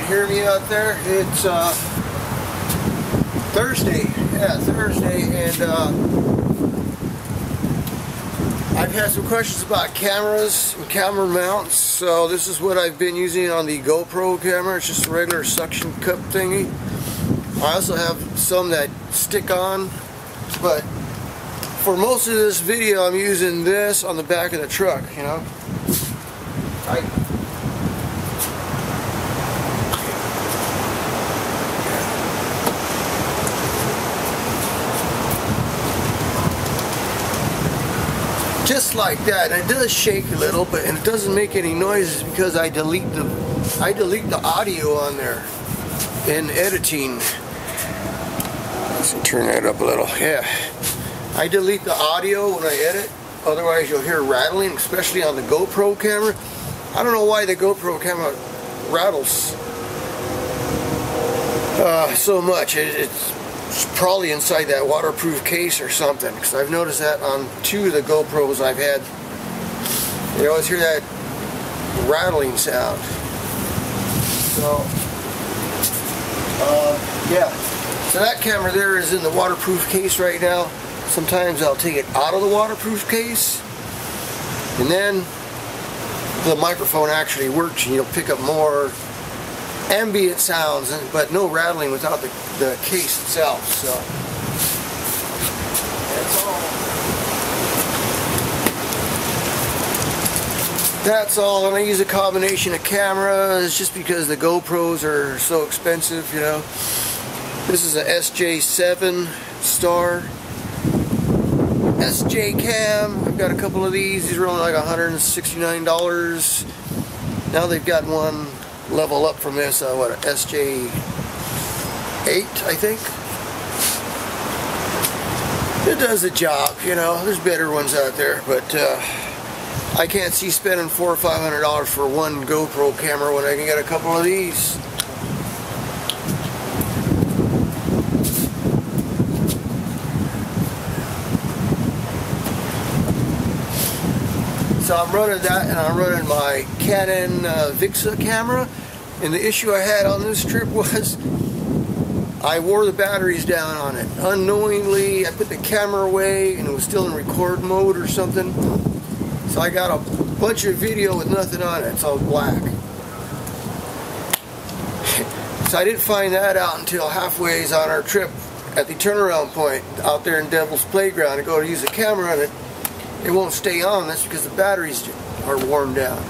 can hear me out there. It's Thursday. Yeah, Thursday, and I've had some questions about cameras and camera mounts. So this is what I've been using on the GoPro camera. It's just a regular suction cup thingy. I also have some that stick on, but for most of this video I'm using this on the back of the truck, you know. Just like that, and it does shake a little, but and it doesn't make any noises because I delete the audio on there in editing. Let's turn that up a little. Yeah, I delete the audio when I edit. Otherwise, you'll hear rattling, especially on the GoPro camera. I don't know why the GoPro camera rattles so much. It's probably inside that waterproof case or something, because I've noticed that on 2 of the GoPros I've had. You always hear that rattling sound. So, yeah. So that camera there is in the waterproof case right now. Sometimes I'll take it out of the waterproof case, and then the microphone actually works, and you'll pick up more ambient sounds, but no rattling without the case itself. So that's all. And I use a combination of cameras just because the GoPros are so expensive, you know. This is a SJ7 Star SJCAM. I've got a couple of these. These are only like $169. Now they've got one level up from this, what, an SJ8, I think. It does the job, you know. There's better ones out there, but I can't see spending $400 or $500 for one GoPro camera when I can get a couple of these. So I'm running that, and I'm running my Canon Vixia camera, and the issue I had on this trip was I wore the batteries down on it. Unknowingly, I put the camera away and it was still in record mode or something. So I got a bunch of video with nothing on it. It's all black. So I didn't find that out until halfway on our trip at the turnaround point out there in Devil's Playground. I go to use the camera and it won't stay on. That's because the batteries are worn down.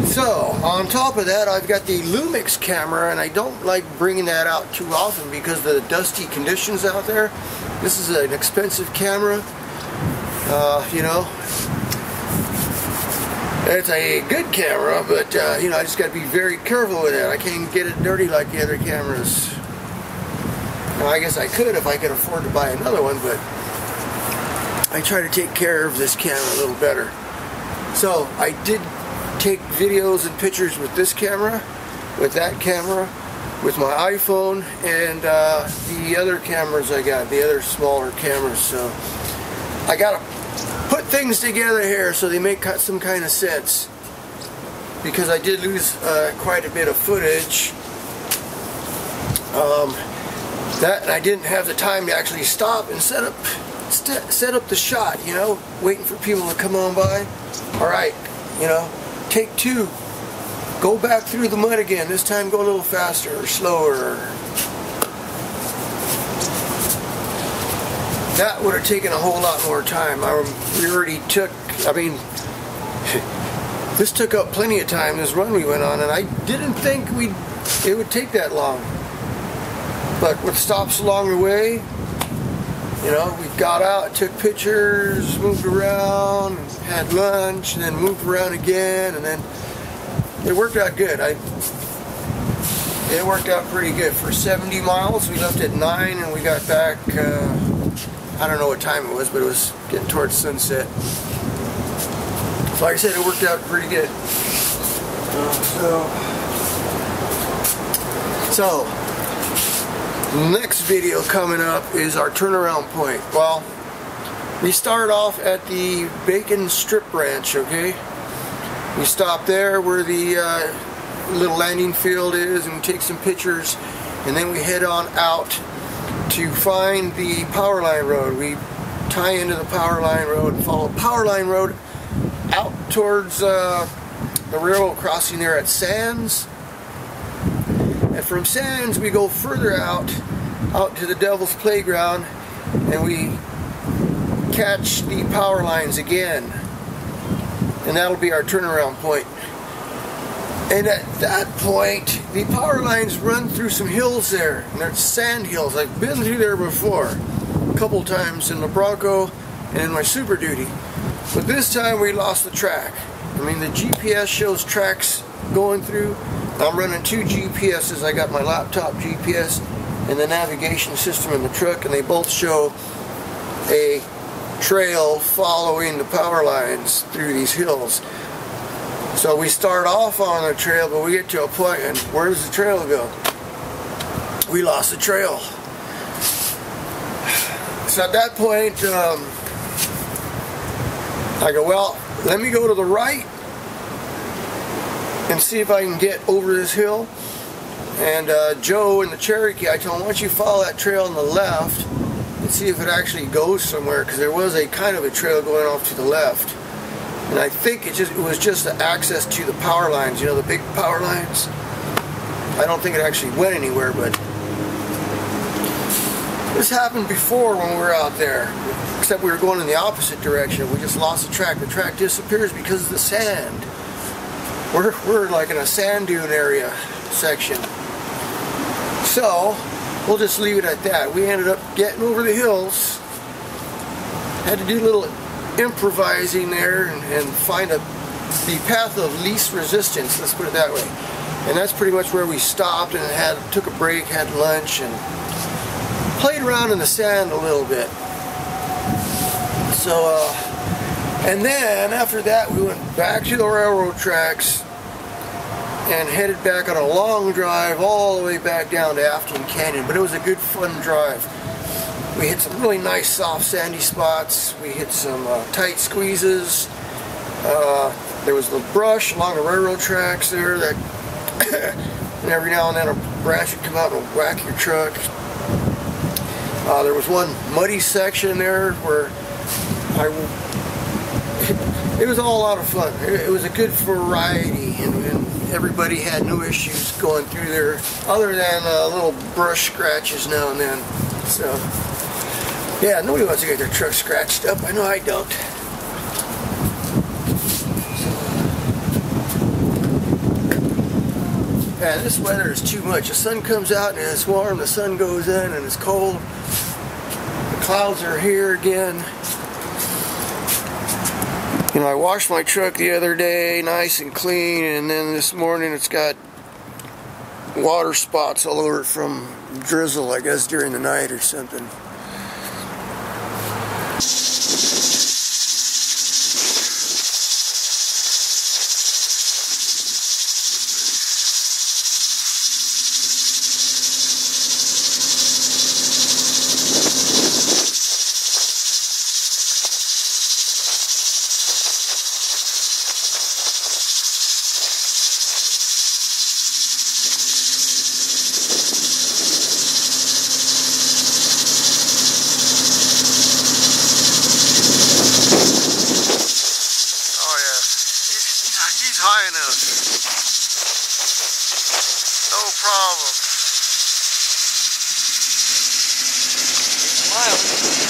So, on top of that, I've got the Lumix camera, and I don't like bringing that out too often because of the dusty conditions out there. This is an expensive camera, you know. It's a good camera, but, you know, I just got to be very careful with it. I can't get it dirty like the other cameras. Now, I guess I could if I could afford to buy another one, but I try to take care of this camera a little better. So, I did take videos and pictures with this camera, with that camera, with my iPhone, and the other cameras I got, the other smaller cameras. So I gotta put things together here so they make some kind of sense, because I did lose quite a bit of footage. That I didn't have the time to actually stop and set up the shot, you know, waiting for people to come on by. Alright, you know, take 2. Go back through the mud again. This time go a little faster or slower. That would have taken a whole lot more time. We already took, I mean, this took up plenty of time, this run we went on, and I didn't think it would take that long. But with stops along the way, you know, we got out, took pictures, moved around, had lunch, and then moved around again, and then it worked out good. It worked out pretty good. For 70 miles, we left at 9, and we got back, I don't know what time it was, but it was getting towards sunset. So like I said, it worked out pretty good. So next video coming up is our turnaround point. Well, we start off at the Bacon Strip Ranch, okay? We stop there where the little landing field is, and we take some pictures, and then we head on out to find the power line road. We tie into the power line road and follow power line road out towards the railroad crossing there at Sands. And from Sands we go further out to the Devil's Playground, and we catch the power lines again, and that'll be our turnaround point. And at that point, the power lines run through some hills there, and they're sand hills. I've been through there before a couple times in the Bronco and in my Super Duty, but this time we lost the track. I mean, the GPS shows tracks going through. I'm running two GPSs. I got my laptop GPS and the navigation system in the truck, and they both show a trail following the power lines through these hills. So we start off on the trail, but we get to a point, and where does the trail go? We lost the trail. So at that point, I go, well, let me go to the right and see if I can get over this hill. And Joe in the Cherokee, I told him, why don't you follow that trail on the left and see if it actually goes somewhere, because there was a kind of a trail going off to the left. And I think it was just the access to the power lines, you know, the big power lines. I don't think it actually went anywhere, but this happened before when we were out there, except we were going in the opposite direction. We just lost the track. The track disappears because of the sand. We're like in a sand dune area section. So we'll just leave it at that. We ended up getting over the hills. Had to do a little improvising there and find the path of least resistance, let's put it that way. And that's pretty much where we stopped and took a break, had lunch, and played around in the sand a little bit. So and then after that we went back to the railroad tracks and headed back on a long drive all the way back down to Afton Canyon. But it was a good fun drive. We hit some really nice soft sandy spots. We hit some tight squeezes. There was the brush along the railroad tracks there that and every now and then a branch would come out and whack your truck. There was one muddy section there where it was all a lot of fun. It was a good variety, and everybody had no issues going through there other than little brush scratches now and then. So yeah, nobody wants to get their truck scratched up. I know I don't. Man, this weather is too much. The sun comes out and it's warm, the sun goes in and it's cold. The clouds are here again. You know, I washed my truck the other day, nice and clean, and then this morning it's got water spots all over it from drizzle, I guess, during the night or something. High enough. No problem. Smiling.